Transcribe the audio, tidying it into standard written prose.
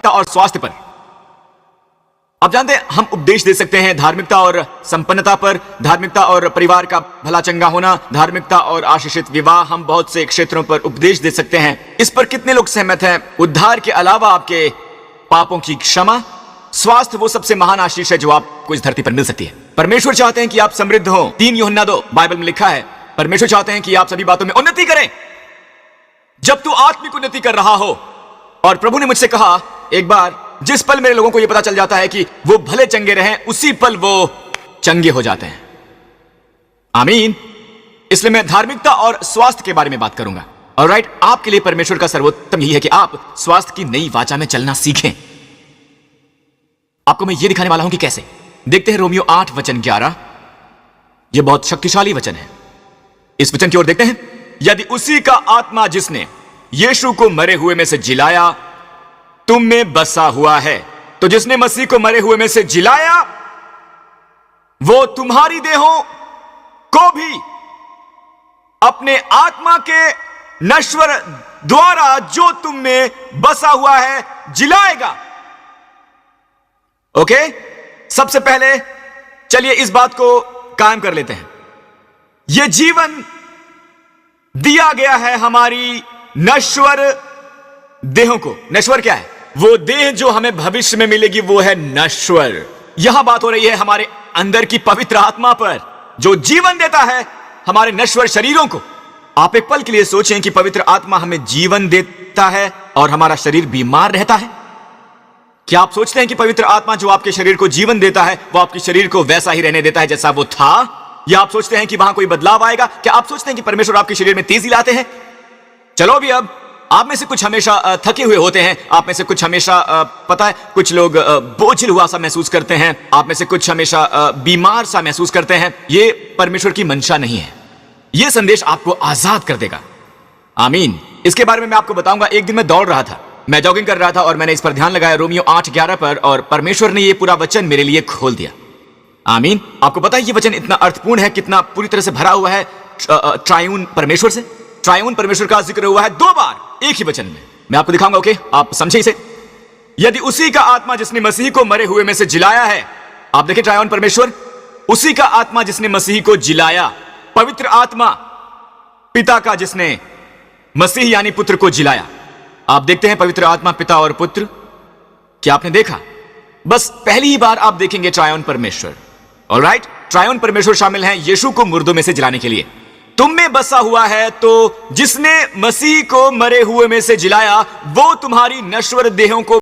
धार्मिकता और स्वास्थ्य पर। आप जानते हैं हम उपदेश दे सकते हैं धार्मिकता और संपन्नता पर, धार्मिकता और परिवार का भला चंगा होना, धार्मिकता और आशीषित विवाह, हम बहुत से क्षेत्रों पर उपदेश दे सकते हैं। इस पर कितने लोग सहमत हैं? उद्धार के अलावा आपके पापों की क्षमा, स्वास्थ्य वो सबसे महान आशीष है जो आपको इस धरती पर मिल सकती है। परमेश्वर चाहते हैं कि आप समृद्ध हो। 3 यूहन्ना 2 बाइबल में लिखा है, परमेश्वर चाहते हैं कि आप सभी बातों में उन्नति करें। जब तू आत्मिक उन्नति कर रहा हो, और प्रभु ने मुझसे कहा एक बार, जिस पल मेरे लोगों को यह पता चल जाता है कि वो भले चंगे रहें, उसी पल वो चंगे हो जाते हैं। आमीन। इसलिए मैं धार्मिकता और स्वास्थ्य के बारे में बात करूंगा। ऑलराइट, आपके लिए परमेश्वर का सर्वोत्तम यही है कि आप स्वास्थ्य की नई वाचा में चलना सीखें। आपको मैं यह दिखाने वाला हूं कि कैसे। देखते हैं रोमियो 8 वचन 11। यह बहुत शक्तिशाली वचन है। इस वचन की ओर देखते हैं। यदि उसी का आत्मा जिसने यीशु को मरे हुए में से जिलाया तुम में बसा हुआ है, तो जिसने मसीह को मरे हुए में से जिलाया वो तुम्हारी देहों को भी अपने आत्मा के नश्वर द्वारा जो तुम में बसा हुआ है जिलाएगा। ओके, सबसे पहले चलिए इस बात को कायम कर लेते हैं। यह जीवन दिया गया है हमारी नश्वर देहों को। नश्वर क्या है? वो देह जो हमें भविष्य में मिलेगी वो है नश्वर। यहां बात हो रही है हमारे अंदर की पवित्र आत्मा पर, जो जीवन देता है हमारे नश्वर शरीरों को। आप एक पल के लिए सोचें कि पवित्र आत्मा हमें जीवन देता है और हमारा शरीर बीमार रहता है। क्या आप सोचते हैं कि पवित्र आत्मा जो आपके शरीर को जीवन देता है वो आपके शरीर को वैसा ही रहने देता है जैसा वो था, या आप सोचते हैं कि वहां कोई बदलाव आएगा? क्या आप सोचते हैं कि परमेश्वर आपके शरीर में तेजी लाते हैं? चलो भी, अब आप में से कुछ हमेशा थके हुए होते हैं, आप में से कुछ हमेशा पता है कुछ लोग बोझिल हुआ सा महसूस करते हैं, आप में से कुछ हमेशा बीमार सा महसूस करते हैं। ये परमेश्वर की मंशा नहीं है। यह संदेश आपको आजाद कर देगा। आमीन। इसके बारे में मैं आपको बताऊंगा। एक दिन मैं दौड़ रहा था, मैं जॉगिंग कर रहा था और मैंने इस पर ध्यान लगाया रोमियो 8:11 पर, और परमेश्वर ने यह पूरा वचन मेरे लिए खोल दिया। आमीन। आपको पता है यह वचन इतना अर्थपूर्ण है, कितना पूरी तरह से भरा हुआ है ट्रायून परमेश्वर से। ट्रायून परमेश्वर का जिक्र हुआ है 2 बार एक ही वचन में। मैं आपको दिखाऊंगा, ओके? आप समझे इसे। यदि उसी का आत्मा जिसने मसीह को मरे हुए में से जिलाया है, आप देखिए ट्रायून परमेश्वर, उसी का आत्मा जिसने मसीह को जिलाया, पवित्र आत्मा पिता का जिसने मसीह यानी पुत्र को जिलाया। आप देखते हैं पवित्र आत्मा, पिता और पुत्र। क्या आपने देखा? बस पहली ही बार आप देखेंगे ट्रायोन परमेश्वर। ऑलराइट, ट्रायोन परमेश्वर शामिल हैं यीशु को मुर्दों में से जिलाने के लिए। तुम में बसा हुआ है, तो जिसने मसीह को मरे हुए में से जिलाया वो तुम्हारी नश्वर देहों को